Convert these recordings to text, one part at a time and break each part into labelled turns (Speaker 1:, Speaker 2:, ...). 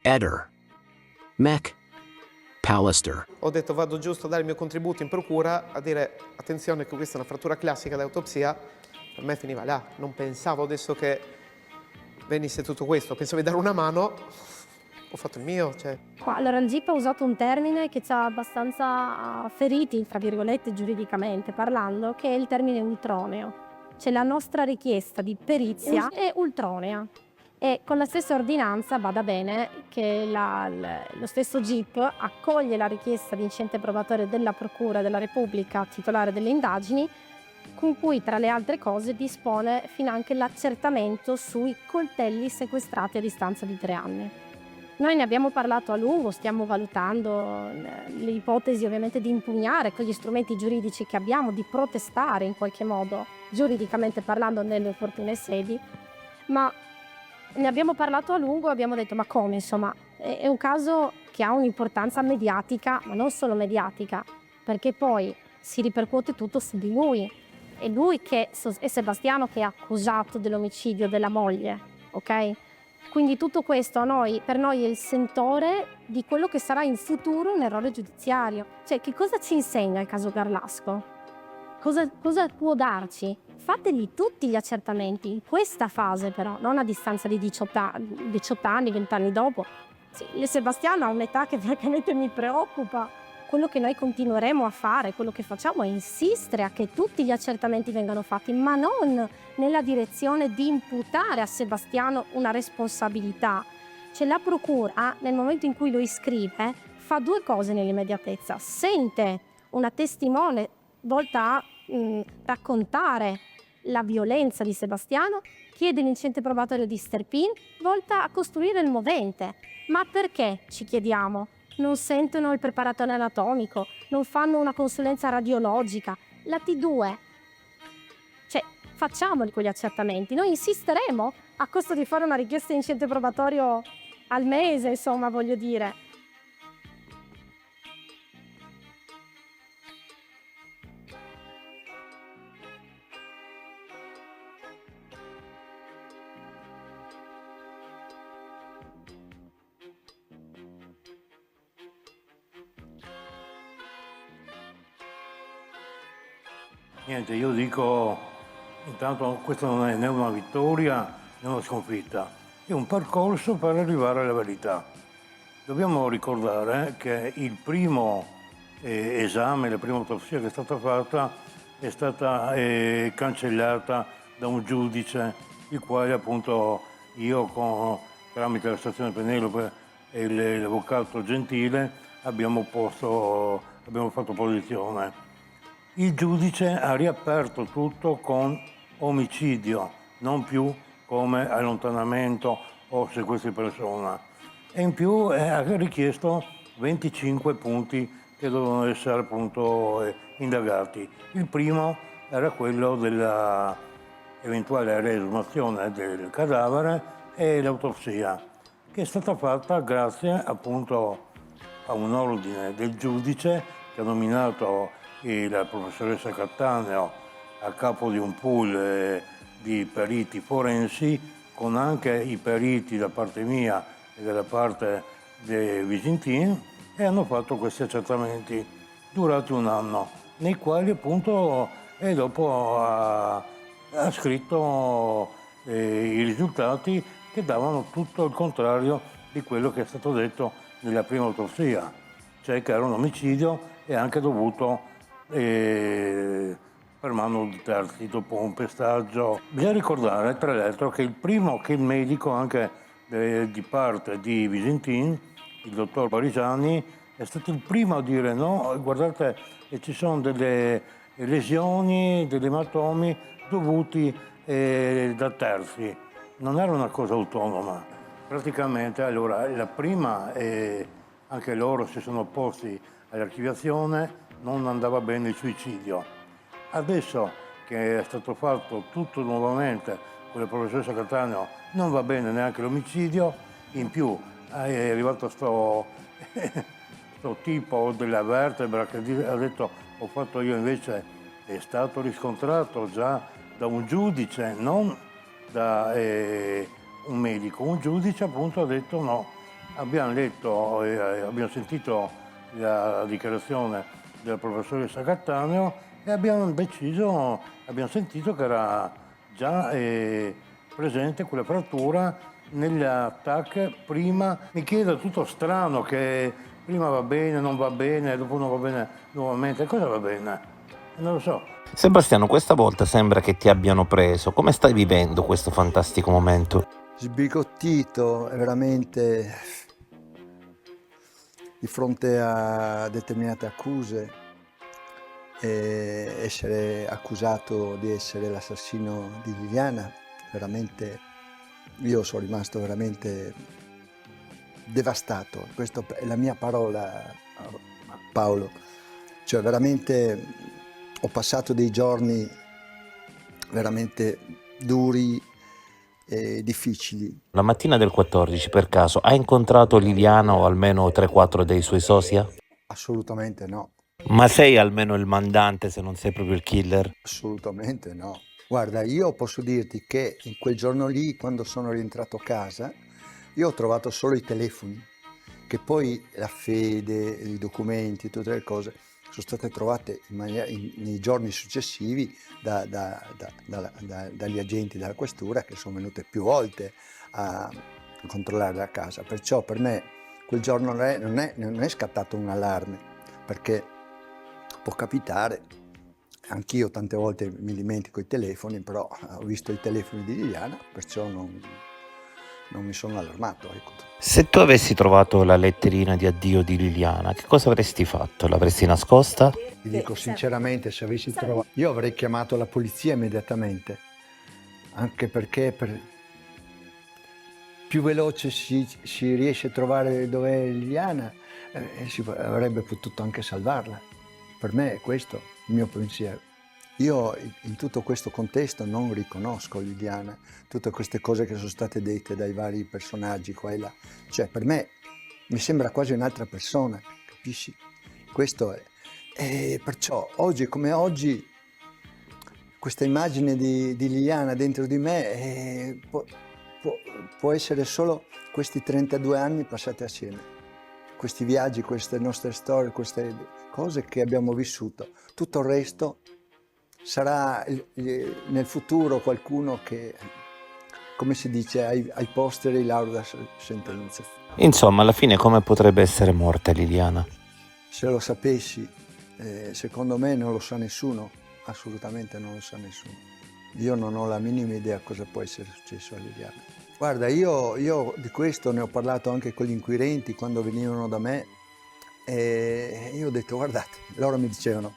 Speaker 1: Eder. Mac. Pallister.
Speaker 2: Ho detto vado giusto a dare il mio contributo in procura a dire attenzione che questa è una frattura classica dell'autopsia. Per me finiva là, non pensavo adesso che venisse tutto questo, pensavo di dare una mano, ho fatto il mio.
Speaker 3: Allora il GIP ha usato un termine che ci ha abbastanza feriti, fra virgolette, giuridicamente parlando, che è il termine ultroneo. Cioè la nostra richiesta di perizia è ultronea. E con la stessa ordinanza, bada bene, che lo stesso GIP accoglie la richiesta di incidente probatorio della Procura della Repubblica titolare delle indagini, con cui tra le altre cose dispone finanche l'accertamento sui coltelli sequestrati a distanza di 3 anni. Noi ne abbiamo parlato a lungo, stiamo valutando l'ipotesi ovviamente di impugnare con gli strumenti giuridici che abbiamo, di protestare in qualche modo, giuridicamente parlando, nelle opportune sedi, ma ne abbiamo parlato a lungo e abbiamo detto ma come, insomma, è un caso che ha un'importanza mediatica, ma non solo mediatica, perché poi si ripercuote tutto su di lui. È lui è Sebastiano che è accusato dell'omicidio della moglie, ok? Quindi tutto questo per noi è il sentore di quello che sarà in futuro un errore giudiziario. Cioè, che cosa ci insegna il caso Garlasco? Cosa può darci? Fategli tutti gli accertamenti, in questa fase però, non a distanza di 18 anni, 20 anni dopo. Sì, Sebastiano ha un'età che francamente mi preoccupa. Quello che noi continueremo a fare, quello che facciamo è insistere a che tutti gli accertamenti vengano fatti, ma non nella direzione di imputare a Sebastiano una responsabilità. Cioè la procura, nel momento in cui lo iscrive, fa 2 cose nell'immediatezza. Sente una testimone volta a raccontare la violenza di Sebastiano, chiede l'incidente probatorio di Sterpin, volta a costruire il movente. Ma perché, ci chiediamo? Non sentono il preparatore anatomico, non fanno una consulenza radiologica. La T2, cioè facciamoli quegli accertamenti. Noi insisteremo a costo di fare una richiesta di incidente probatorio al mese, insomma, voglio dire.
Speaker 4: Niente, io dico, intanto questa non è né una vittoria né una sconfitta, è un percorso per arrivare alla verità. Dobbiamo ricordare che il primo esame, la prima autopsia che è stata fatta è stata cancellata da un giudice, il quale appunto io tramite la stazione Penelope e l'avvocato Gentile abbiamo fatto posizione. Il giudice ha riaperto tutto con omicidio, non più come allontanamento o sequestro di persona. E in più ha richiesto 25 punti che dovevano essere appunto indagati. Il primo era quello dell'eventuale riesumazione del cadavere e l'autopsia, che è stata fatta grazie appunto a un ordine del giudice che ha nominato la professoressa Cattaneo a capo di un pool di periti forensi, con anche i periti da parte mia e dalla parte dei Visintin, e hanno fatto questi accertamenti durati 1 anno, nei quali appunto dopo ha scritto i risultati che davano tutto il contrario di quello che è stato detto nella prima autopsia, cioè che era un omicidio e anche dovuto per mano di terzi dopo un pestaggio. Bisogna ricordare tra l'altro che il medico anche di parte di Visintin, il dottor Parigiani, è stato il primo a dire no, guardate ci sono delle lesioni, degli ematomi dovuti da terzi, non era una cosa autonoma. Praticamente allora la prima anche loro si sono opposti all'archiviazione, non andava bene il suicidio. Adesso che è stato fatto tutto nuovamente con la professoressa Cattaneo non va bene neanche l'omicidio, in più è arrivato sto tipo della vertebra che ha detto ho fatto io, invece è stato riscontrato già da un giudice, non da un medico. Un giudice appunto ha detto no, abbiamo letto e abbiamo sentito la dichiarazione del professoressa Cattaneo e abbiamo sentito che era già presente quella frattura negli attacchi prima. Mi chiedo, tutto strano, che prima va bene, non va bene, dopo non va bene nuovamente. Cosa va bene? Non lo so.
Speaker 5: Sebastiano, questa volta sembra che ti abbiano preso. Come stai vivendo questo fantastico momento?
Speaker 6: Sbigottito, veramente di fronte a determinate accuse e essere accusato di essere l'assassino di Liliana, veramente io sono rimasto veramente devastato. Questa è la mia parola, Paolo. Cioè veramente ho passato dei giorni veramente duri e difficili.
Speaker 5: La mattina del 14, per caso, hai incontrato Liliana o almeno 3-4 dei suoi sosia?
Speaker 6: Assolutamente no,
Speaker 5: Ma sei almeno il mandante se non sei proprio il killer?
Speaker 6: assolutamente no. Guarda, io posso dirti che in quel giorno lì, quando sono rientrato a casa, io ho trovato solo i telefoni, che poi la fede, i documenti, tutte le cose sono state trovate nei giorni successivi dagli agenti della questura, che sono venute più volte a controllare la casa. Perciò per me quel giorno non è scattato un allarme, perché può capitare, anch'io tante volte mi dimentico i telefoni, però ho visto i telefoni di Liliana, perciò non mi sono allarmato. Ecco.
Speaker 5: Se tu avessi trovato la letterina di addio di Liliana, che cosa avresti fatto? L'avresti nascosta?
Speaker 6: Ti dico sinceramente, se avessi trovato, io avrei chiamato la polizia immediatamente, anche perché più veloce si riesce a trovare dov'è Liliana, avrebbe potuto anche salvarla. Per me è questo il mio pensiero. Io in tutto questo contesto non riconosco Liliana, tutte queste cose che sono state dette dai vari personaggi qua e là. Cioè per me mi sembra quasi un'altra persona, capisci? Questo è. E perciò oggi come oggi questa immagine di Liliana dentro di me può essere solo questi 32 anni passati assieme, questi viaggi, queste nostre storie, queste cose che abbiamo vissuto. Tutto il resto sarà nel futuro qualcuno che, come si dice, ai posteri lauda sentenza.
Speaker 5: Insomma, alla fine come potrebbe essere morta Liliana?
Speaker 6: Se lo sapessi, secondo me non lo sa nessuno, assolutamente non lo sa nessuno. Io non ho la minima idea cosa può essere successo a Liliana. Guarda, io di questo ne ho parlato anche con gli inquirenti quando venivano da me e io ho detto, guardate, loro mi dicevano,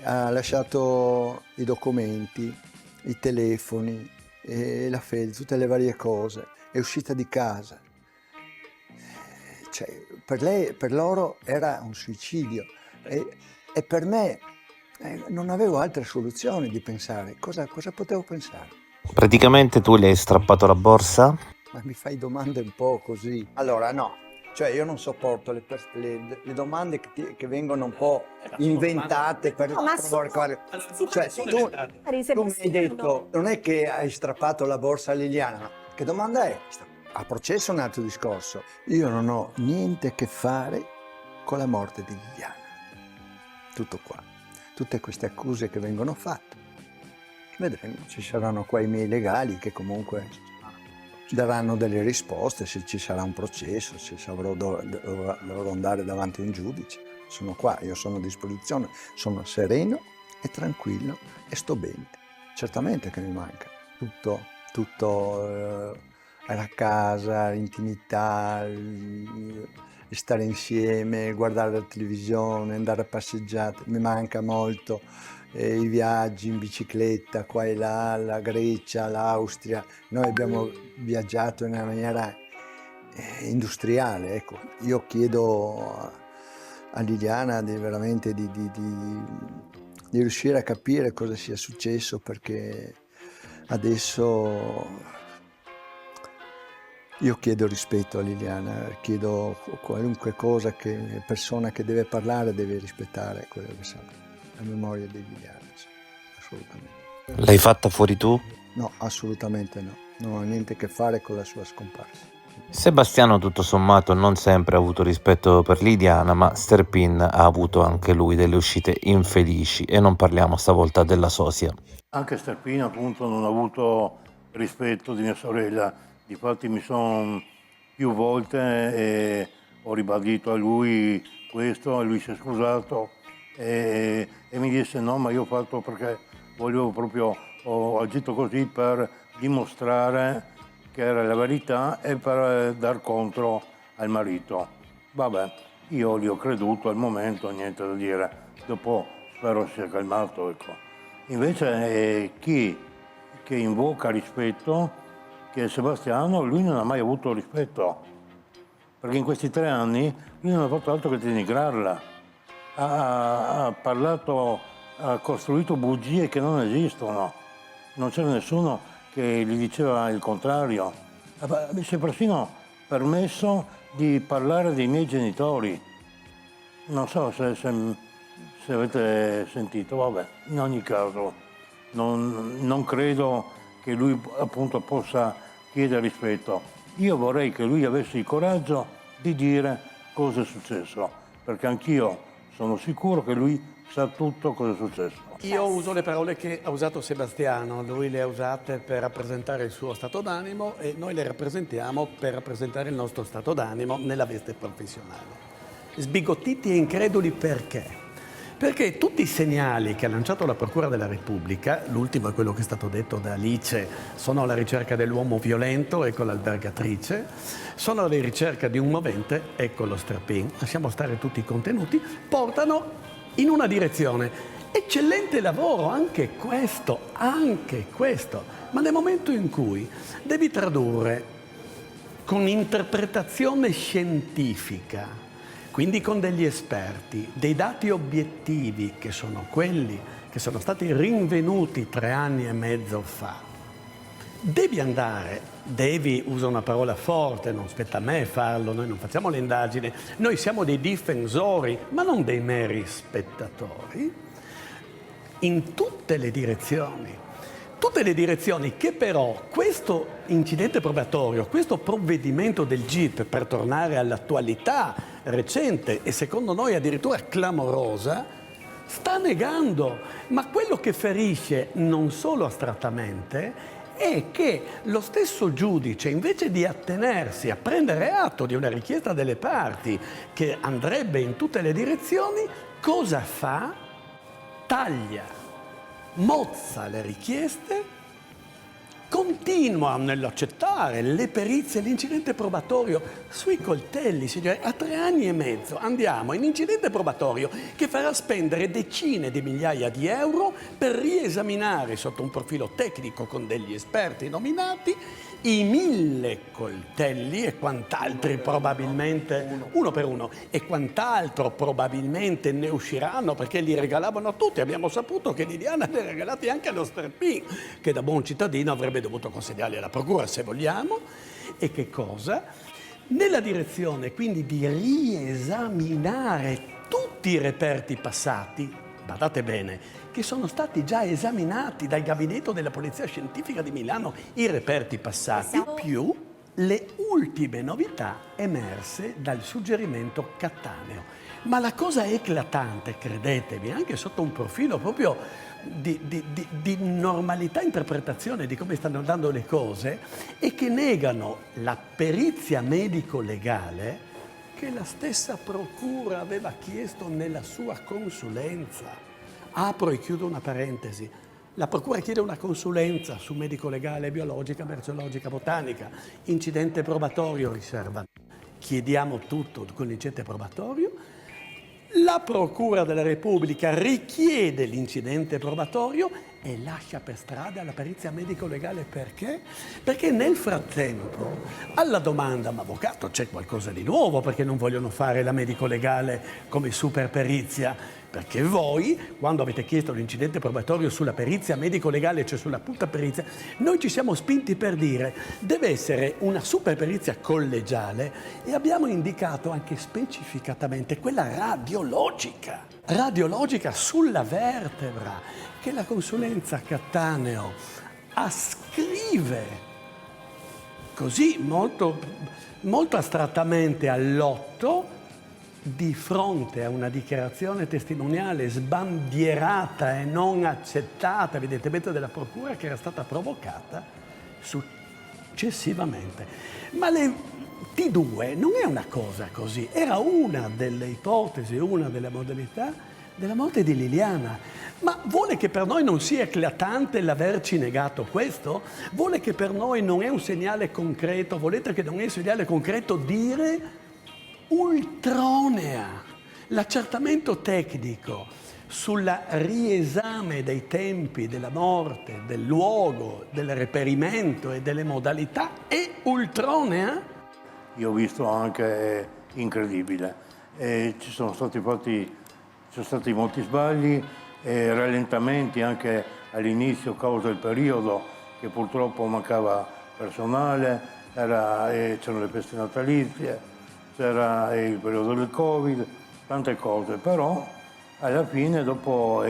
Speaker 6: ha lasciato i documenti, i telefoni, la fede, tutte le varie cose, è uscita di casa. Cioè, per loro era un suicidio e per me non avevo altre soluzioni di pensare. Cosa potevo pensare?
Speaker 5: Praticamente tu le hai strappato la borsa?
Speaker 6: Ma mi fai domande un po' così. Allora, no. Cioè io non sopporto le domande che vengono un po' inventate per provocare. Cioè tu mi hai detto, non è che hai strappato la borsa a Liliana, che domanda è questa? A processo è un altro discorso. Io non ho niente a che fare con la morte di Liliana. Tutto qua. Tutte queste accuse che vengono fatte. Vedremo, ci saranno qua i miei legali che comunque daranno delle risposte, se ci sarà un processo, se dovrò andare davanti a un giudice. Sono qua, io sono a disposizione, sono sereno e tranquillo e sto bene. Certamente che mi manca tutto la casa, l'intimità, stare insieme, guardare la televisione, andare a passeggiate, mi manca molto. I viaggi in bicicletta qua e là, la Grecia, l'Austria. Noi abbiamo viaggiato in una maniera industriale, ecco. Io chiedo a Liliana veramente di riuscire a capire cosa sia successo, perché adesso io chiedo rispetto a Liliana, chiedo qualunque cosa, che persona che deve parlare deve rispettare quello che sa. La memoria di Liliana, sì, assolutamente.
Speaker 5: L'hai fatta fuori tu?
Speaker 6: No, assolutamente no. Non ho niente a che fare con la sua scomparsa.
Speaker 5: Sebastiano tutto sommato non sempre ha avuto rispetto per Liliana, ma Sterpin ha avuto anche lui delle uscite infelici e non parliamo stavolta della sosia.
Speaker 4: Anche Sterpina appunto non ha avuto rispetto di mia sorella, difatti mi sono più volte e ho ribadito a lui questo e lui si è scusato e mi disse no, ma io ho fatto perché volevo proprio, ho agito così per dimostrare che era la verità e per dar contro al marito. Vabbè, io gli ho creduto al momento, niente da dire, dopo spero sia calmato, ecco. Invece chi che invoca rispetto, che è Sebastiano, lui non ha mai avuto rispetto, perché in questi 3 anni lui non ha fatto altro che denigrarla. Ha parlato, ha costruito bugie che non esistono, non c'era nessuno che gli diceva il contrario. Si è persino permesso di parlare dei miei genitori. Non so se avete sentito, vabbè, in ogni caso non credo che lui appunto possa chiedere rispetto. Io vorrei che lui avesse il coraggio di dire cosa è successo, perché anch'io sono sicuro che lui sa tutto cosa è successo.
Speaker 7: Io uso le parole che ha usato Sebastiano, lui le ha usate per rappresentare il suo stato d'animo e noi le rappresentiamo per rappresentare il nostro stato d'animo nella veste professionale. Sbigottiti e increduli perché? Perché tutti i segnali che ha lanciato la Procura della Repubblica, l'ultimo è quello che è stato detto da Alice, sono alla ricerca dell'uomo violento, ecco l'albergatrice, sono alla ricerca di un movente, ecco lo Sterpin, lasciamo stare tutti i contenuti, portano in una direzione. Eccellente lavoro, anche questo, ma nel momento in cui devi tradurre con interpretazione scientifica, quindi con degli esperti, dei dati obiettivi che sono quelli che sono stati rinvenuti 3 anni e mezzo fa, devi, usa una parola forte, non spetta a me farlo, noi non facciamo le indagini, noi siamo dei difensori, ma non dei meri spettatori, in tutte le direzioni che però questo incidente probatorio, questo provvedimento del GIP, per tornare all'attualità recente e secondo noi addirittura clamorosa, sta negando. Ma quello che ferisce non solo astrattamente è che lo stesso giudice, invece di attenersi a prendere atto di una richiesta delle parti che andrebbe in tutte le direzioni, cosa fa? Taglia, mozza le richieste, continua nell'accettare le perizie, l'incidente probatorio sui coltelli. Signore, a 3 anni e mezzo andiamo in incidente probatorio che farà spendere decine di migliaia di euro per riesaminare sotto un profilo tecnico con degli esperti nominati i 1000 coltelli e quant'altri probabilmente, uno per uno, e quant'altro probabilmente ne usciranno perché li regalavano a tutti. Abbiamo saputo che Liliana li ha regalati anche allo Sterpin, che da buon cittadino avrebbe dovuto consegnarli alla procura se vogliamo. E che cosa? Nella direzione quindi di riesaminare tutti i reperti passati, badate bene, che sono stati già esaminati dal gabinetto della Polizia Scientifica di Milano, i reperti passati, più le ultime novità emerse dal suggerimento Cattaneo. Ma la cosa eclatante, credetemi, anche sotto un profilo proprio di normalità interpretazione di come stanno andando le cose, è che negano la perizia medico-legale che la stessa procura aveva chiesto nella sua consulenza. Apro e chiudo una parentesi. La procura chiede una consulenza su medico-legale, biologica, merceologica, botanica, incidente probatorio riserva. Chiediamo tutto con l'incidente probatorio. La Procura della Repubblica richiede l'incidente probatorio e lascia per strada la perizia medico-legale. Perché? Perché nel frattempo, alla domanda, ma avvocato, c'è qualcosa di nuovo perché non vogliono fare la medico-legale come super perizia? Perché voi, quando avete chiesto l'incidente probatorio sulla perizia medico-legale, cioè sulla puta perizia, noi ci siamo spinti per dire deve essere una super perizia collegiale e abbiamo indicato anche specificatamente quella radiologica sulla vertebra, che la consulenza Cattaneo ascrive così molto, molto astrattamente all'8, di fronte a una dichiarazione testimoniale sbandierata e non accettata evidentemente dalla procura, che era stata provocata successivamente. Ma le T2 non è una cosa così, era una delle ipotesi, una delle modalità della morte di Liliana. Ma vuole che per noi non sia eclatante l'averci negato questo? Vuole che per noi non è un segnale concreto? Volete che non è un segnale concreto dire ultronea? L'accertamento tecnico sul riesame dei tempi della morte, del luogo, del reperimento e delle modalità è ultronea?
Speaker 4: Io ho visto anche incredibile. Ci sono stati molti sbagli e rallentamenti anche all'inizio a causa del periodo, che purtroppo mancava personale, c'erano le feste natalizie, c'era il periodo del Covid, tante cose, però alla fine dopo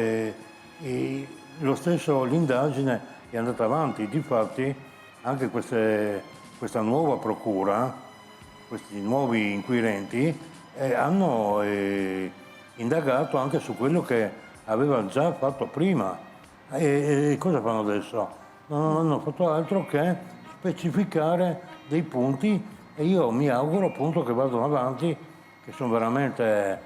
Speaker 4: lo stesso l'indagine è andata avanti. Difatti anche questa nuova procura, questi nuovi inquirenti hanno indagato anche su quello che aveva già fatto prima. E cosa fanno adesso? Non hanno fatto altro che specificare dei punti, e io mi auguro appunto che vadano avanti, che sono veramente,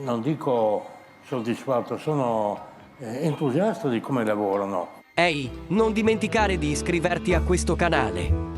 Speaker 4: non dico soddisfatto, sono entusiasta di come lavorano.
Speaker 8: Ehi, non dimenticare di iscriverti a questo canale.